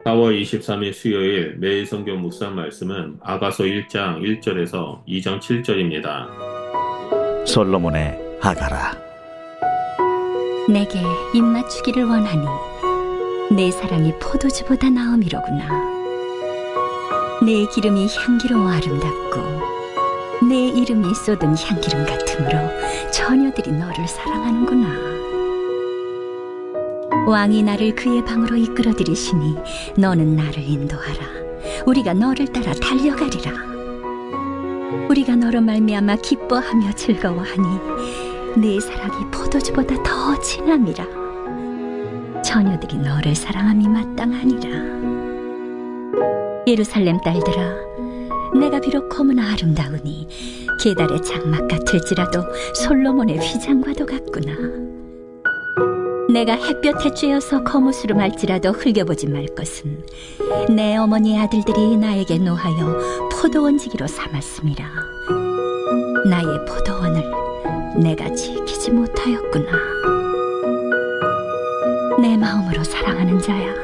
4월 23일 수요일 매일 성경 묵상 말씀은 아가서 1장 1절에서 2장 7절입니다. 솔로몬의 아가라. 내게 입맞추기를 원하니 내 사랑이 포도주보다 나음이로구나. 내 기름이 향기로워 아름답고 내 이름이 쏟은 향기름 같으므로 처녀들이 너를 사랑하는구나. 왕이 나를 그의 방으로 이끌어들이시니 너는 나를 인도하라. 우리가 너를 따라 달려가리라. 우리가 너로 말미암아 기뻐하며 즐거워하니 내 사랑이 포도주보다 더 진함이라. 처녀들이 너를 사랑함이 마땅하니라. 예루살렘 딸들아, 내가 비록 검으나 아름다우니 게달의 장막 같을지라도 솔로몬의 휘장과도 같구나. 내가 햇볕에 쬐어서 거무스름 할지라도 흘겨보지 말 것은 내 어머니의 아들들이 나에게 노하여 포도원지기로 삼았음이라. 나의 포도원을 내가 지키지 못하였구나. 내 마음으로 사랑하는 자야,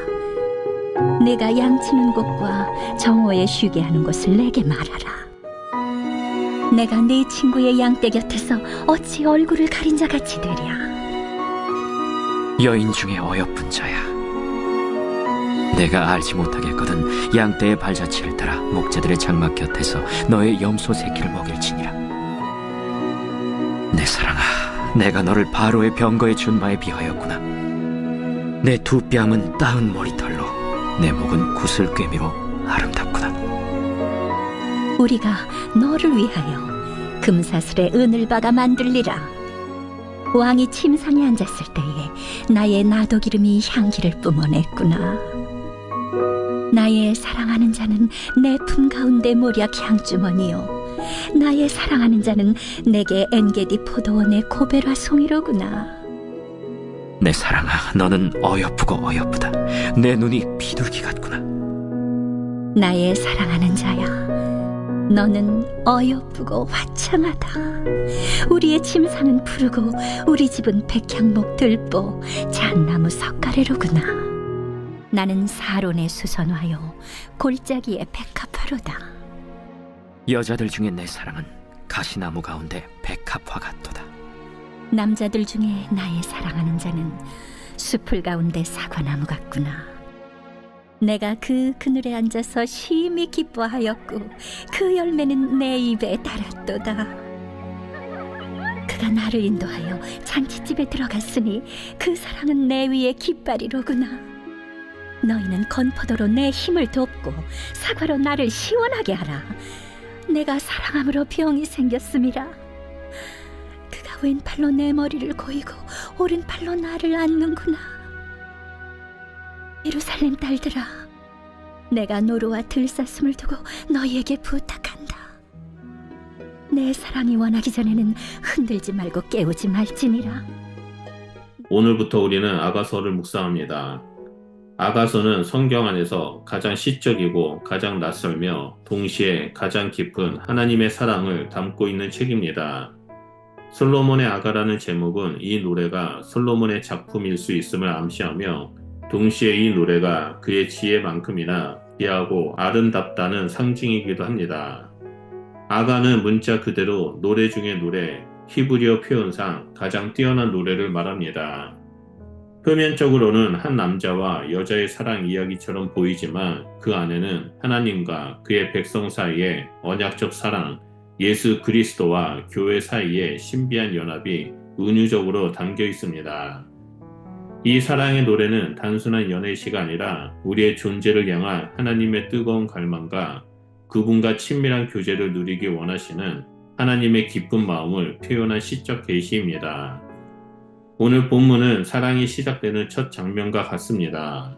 내가 양치는 곳과 정오에 쉬게 하는 곳을 내게 말하라. 내가 네 친구의 양떼 곁에서 어찌 얼굴을 가린 자 같이 되랴. 여인 중에 어여쁜 자야, 내가 알지 못하겠거든 양떼의 발자취를 따라 목자들의 장막 곁에서 너의 염소 새끼를 먹일지니라. 내 사랑아, 내가 너를 바로의 병거의 준마에 비하였구나. 내 두 뺨은 따은 머리털로, 내 목은 구슬꿰미로 아름답구나. 우리가 너를 위하여 금사슬에 은을 박아 만들리라. 왕이 침상에 앉았을 때에 나의 나도 기름이 향기를 뿜어냈구나. 나의 사랑하는 자는 내 품 가운데 모략 향주머니요, 나의 사랑하는 자는 내게 엔게디 포도원의 고베라 송이로구나. 내 사랑아, 너는 어여쁘고 어여쁘다. 내 눈이 비둘기 같구나. 나의 사랑하는 자야, 너는 어여쁘고 화창하다. 우리의 침상은 푸르고 우리 집은 백향목 들보 잣나무 석가래로구나. 나는 사론의 수선화요, 골짜기의 백합화로다. 여자들 중에 내 사랑은 가시나무 가운데 백합화 같도다. 남자들 중에 나의 사랑하는 자는 숲을 가운데 사과나무 같구나. 내가 그 그늘에 앉아서 심히 기뻐하였고 그 열매는 내 입에 달았도다. 그가 나를 인도하여 잔치집에 들어갔으니 그 사랑은 내 위에 깃발이로구나. 너희는 건포도로 내 힘을 돕고 사과로 나를 시원하게 하라. 내가 사랑함으로 병이 생겼음이라. 그가 왼팔로 내 머리를 고이고 오른팔로 나를 안는구나. 예루살렘 딸들아, 내가 노루와 들사슴을 두고 너희에게 부탁한다. 내 사랑이 원하기 전에는 흔들지 말고 깨우지 말지니라. 오늘부터 우리는 아가서를 묵상합니다. 아가서는 성경 안에서 가장 시적이고 가장 낯설며 동시에 가장 깊은 하나님의 사랑을 담고 있는 책입니다. 솔로몬의 아가라는 제목은 이 노래가 솔로몬의 작품일 수 있음을 암시하며 동시에 이 노래가 그의 지혜만큼이나 귀하고 아름답다는 상징이기도 합니다. 아가는 문자 그대로 노래 중의 노래, 히브리어 표현상 가장 뛰어난 노래를 말합니다. 표면적으로는 한 남자와 여자의 사랑 이야기처럼 보이지만 그 안에는 하나님과 그의 백성 사이의 언약적 사랑, 예수 그리스도와 교회 사이의 신비한 연합이 은유적으로 담겨 있습니다. 이 사랑의 노래는 단순한 연애시가 아니라 우리의 존재를 향한 하나님의 뜨거운 갈망과 그분과 친밀한 교제를 누리기 원하시는 하나님의 기쁜 마음을 표현한 시적 계시입니다. 오늘 본문은 사랑이 시작되는 첫 장면과 같습니다.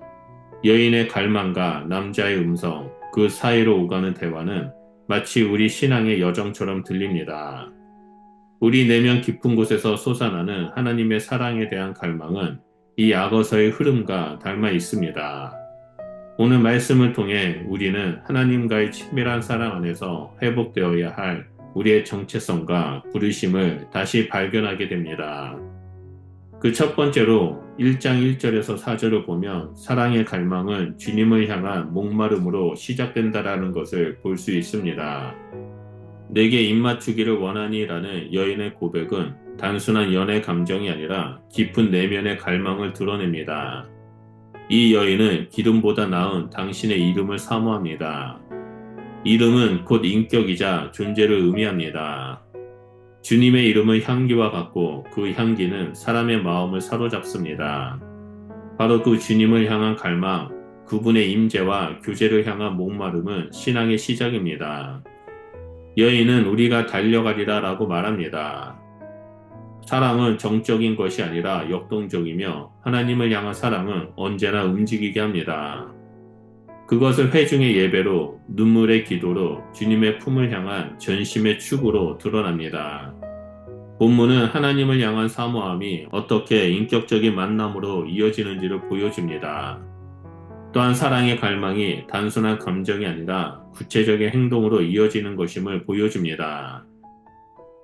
여인의 갈망과 남자의 음성, 그 사이로 오가는 대화는 마치 우리 신앙의 여정처럼 들립니다. 우리 내면 깊은 곳에서 솟아나는 하나님의 사랑에 대한 갈망은 이 아가서의 흐름과 닮아 있습니다. 오늘 말씀을 통해 우리는 하나님과의 친밀한 사랑 안에서 회복되어야 할 우리의 정체성과 부르심을 다시 발견하게 됩니다. 그 첫 번째로 1장 1절에서 4절을 보면 사랑의 갈망은 주님을 향한 목마름으로 시작된다라는 것을 볼 수 있습니다. 내게 입맞추기를 원하니라는 여인의 고백은 단순한 연애 감정이 아니라 깊은 내면의 갈망을 드러냅니다. 이 여인은 기름보다 나은 당신의 이름을 사모합니다. 이름은 곧 인격이자 존재를 의미합니다. 주님의 이름은 향기와 같고 그 향기는 사람의 마음을 사로잡습니다. 바로 그 주님을 향한 갈망, 그분의 임재와 교제를 향한 목마름은 신앙의 시작입니다. 여인은 우리가 달려가리라 라고 말합니다. 사랑은 정적인 것이 아니라 역동적이며 하나님을 향한 사랑은 언제나 움직이게 합니다. 그것을 회중의 예배로, 눈물의 기도로, 주님의 품을 향한 전심의 축으로 드러납니다. 본문은 하나님을 향한 사모함이 어떻게 인격적인 만남으로 이어지는지를 보여줍니다. 또한 사랑의 갈망이 단순한 감정이 아니라 구체적인 행동으로 이어지는 것임을 보여줍니다.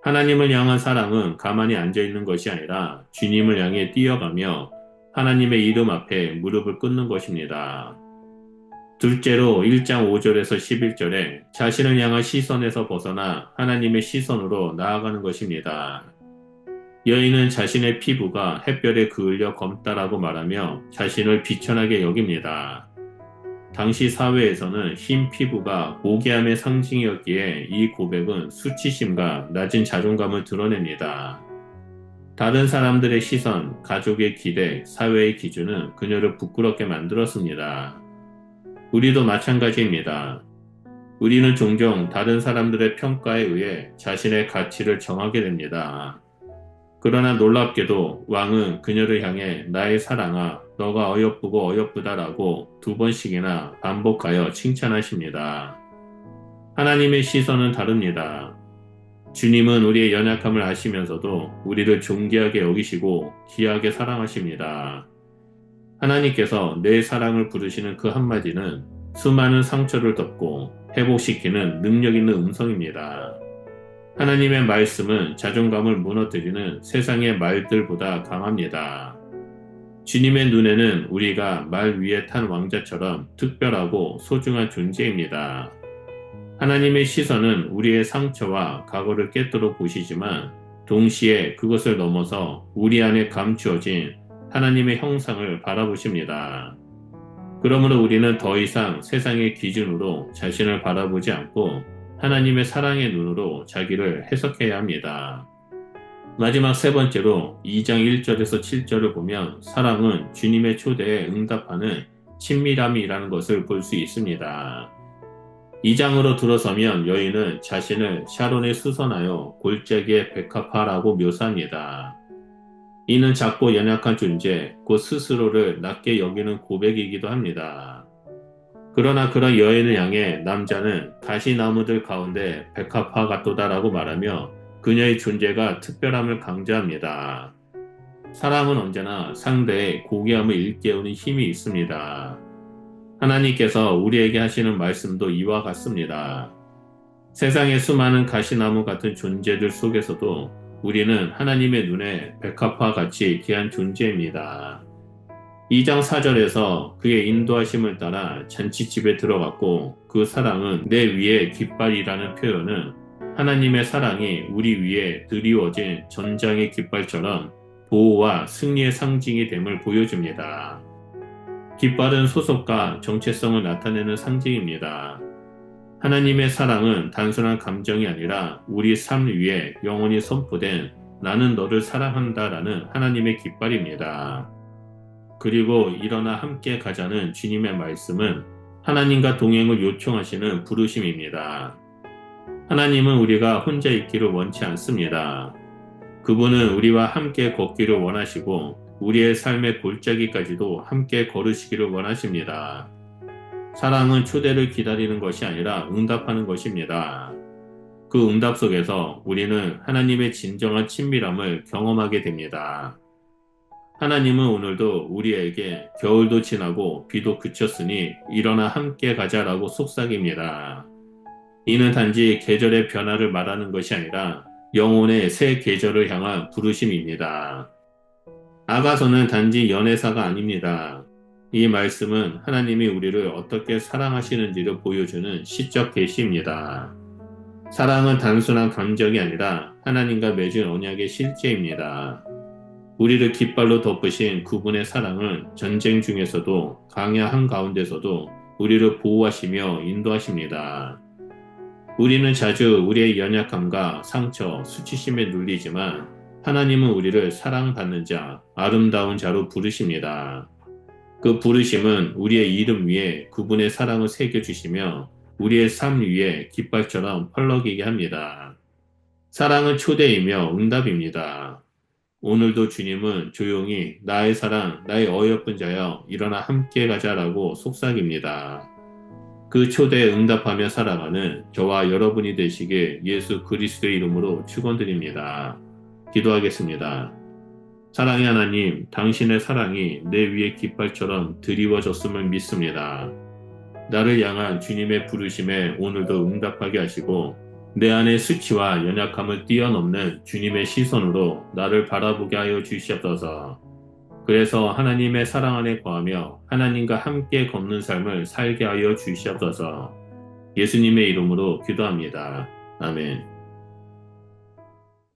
하나님을 향한 사랑은 가만히 앉아있는 것이 아니라 주님을 향해 뛰어가며 하나님의 이름 앞에 무릎을 꿇는 것입니다. 둘째로 1장 5절에서 11절에 자신을 향한 시선에서 벗어나 하나님의 시선으로 나아가는 것입니다. 여인은 자신의 피부가 햇볕에 그을려 검다라고 말하며 자신을 비천하게 여깁니다. 당시 사회에서는 흰 피부가 고귀함의 상징이었기에 이 고백은 수치심과 낮은 자존감을 드러냅니다. 다른 사람들의 시선, 가족의 기대, 사회의 기준은 그녀를 부끄럽게 만들었습니다. 우리도 마찬가지입니다. 우리는 종종 다른 사람들의 평가에 의해 자신의 가치를 정하게 됩니다. 그러나 놀랍게도 왕은 그녀를 향해 나의 사랑아, 너가 어여쁘고 어여쁘다라고 2번씩이나 반복하여 칭찬하십니다. 하나님의 시선은 다릅니다. 주님은 우리의 연약함을 아시면서도 우리를 존귀하게 여기시고 귀하게 사랑하십니다. 하나님께서 내 사랑을 부르시는 그 한마디는 수많은 상처를 덮고 회복시키는 능력 있는 음성입니다. 하나님의 말씀은 자존감을 무너뜨리는 세상의 말들보다 강합니다. 주님의 눈에는 우리가 말 위에 탄 왕자처럼 특별하고 소중한 존재입니다. 하나님의 시선은 우리의 상처와 과거를 깨뜨려 보시지만 동시에 그것을 넘어서 우리 안에 감추어진 하나님의 형상을 바라보십니다. 그러므로 우리는 더 이상 세상의 기준으로 자신을 바라보지 않고 하나님의 사랑의 눈으로 자기를 해석해야 합니다. 마지막 세 번째로 2장 1절에서 7절을 보면 사랑은 주님의 초대에 응답하는 친밀함이라는 것을 볼 수 있습니다. 2장으로 들어서면 여인은 자신을 샤론에 수선하여 골짜기의 백합화라고 묘사합니다. 이는 작고 연약한 존재, 곧 스스로를 낮게 여기는 고백이기도 합니다. 그러나 그런 여인을 향해 남자는 가시나무들 가운데 백합화 같도다라고 말하며 그녀의 존재가 특별함을 강조합니다. 사랑은 언제나 상대의 고귀함을 일깨우는 힘이 있습니다. 하나님께서 우리에게 하시는 말씀도 이와 같습니다. 세상의 수많은 가시나무 같은 존재들 속에서도 우리는 하나님의 눈에 백합화 같이 귀한 존재입니다. 2장 4절에서 그의 인도하심을 따라 잔치집에 들어갔고 그 사랑은 내 위에 깃발이라는 표현은 하나님의 사랑이 우리 위에 드리워진 전장의 깃발처럼 보호와 승리의 상징이 됨을 보여줍니다. 깃발은 소속과 정체성을 나타내는 상징입니다. 하나님의 사랑은 단순한 감정이 아니라 우리 삶 위에 영원히 선포된 나는 너를 사랑한다라는 하나님의 깃발입니다. 그리고 일어나 함께 가자는 주님의 말씀은 하나님과 동행을 요청하시는 부르심입니다. 하나님은 우리가 혼자 있기를 원치 않습니다. 그분은 우리와 함께 걷기를 원하시고 우리의 삶의 골짜기까지도 함께 걸으시기를 원하십니다. 사랑은 초대를 기다리는 것이 아니라 응답하는 것입니다. 그 응답 속에서 우리는 하나님의 진정한 친밀함을 경험하게 됩니다. 하나님은 오늘도 우리에게 겨울도 지나고 비도 그쳤으니 일어나 함께 가자라고 속삭입니다. 이는 단지 계절의 변화를 말하는 것이 아니라 영혼의 새 계절을 향한 부르심입니다. 아가서는 단지 연애사가 아닙니다. 이 말씀은 하나님이 우리를 어떻게 사랑하시는지를 보여주는 시적 계시입니다. 사랑은 단순한 감정이 아니라 하나님과 맺은 언약의 실제입니다. 우리를 깃발로 덮으신 그분의 사랑은 전쟁 중에서도 강야 한가운데서도 우리를 보호하시며 인도하십니다. 우리는 자주 우리의 연약함과 상처, 수치심에 눌리지만 하나님은 우리를 사랑받는 자, 아름다운 자로 부르십니다. 그 부르심은 우리의 이름 위에 그분의 사랑을 새겨주시며 우리의 삶 위에 깃발처럼 펄럭이게 합니다. 사랑은 초대이며 응답입니다. 오늘도 주님은 조용히 나의 사랑, 나의 어여쁜 자여 일어나 함께 가자라고 속삭입니다. 그 초대에 응답하며 살아가는 저와 여러분이 되시길 예수 그리스도의 이름으로 축원드립니다. 기도하겠습니다. 사랑의 하나님, 당신의 사랑이 내 위에 깃발처럼 드리워졌음을 믿습니다. 나를 향한 주님의 부르심에 오늘도 응답하게 하시고 내 안의 수치와 연약함을 뛰어넘는 주님의 시선으로 나를 바라보게 하여 주시옵소서. 그래서 하나님의 사랑 안에 거하며 하나님과 함께 걷는 삶을 살게 하여 주시옵소서. 예수님의 이름으로 기도합니다. 아멘.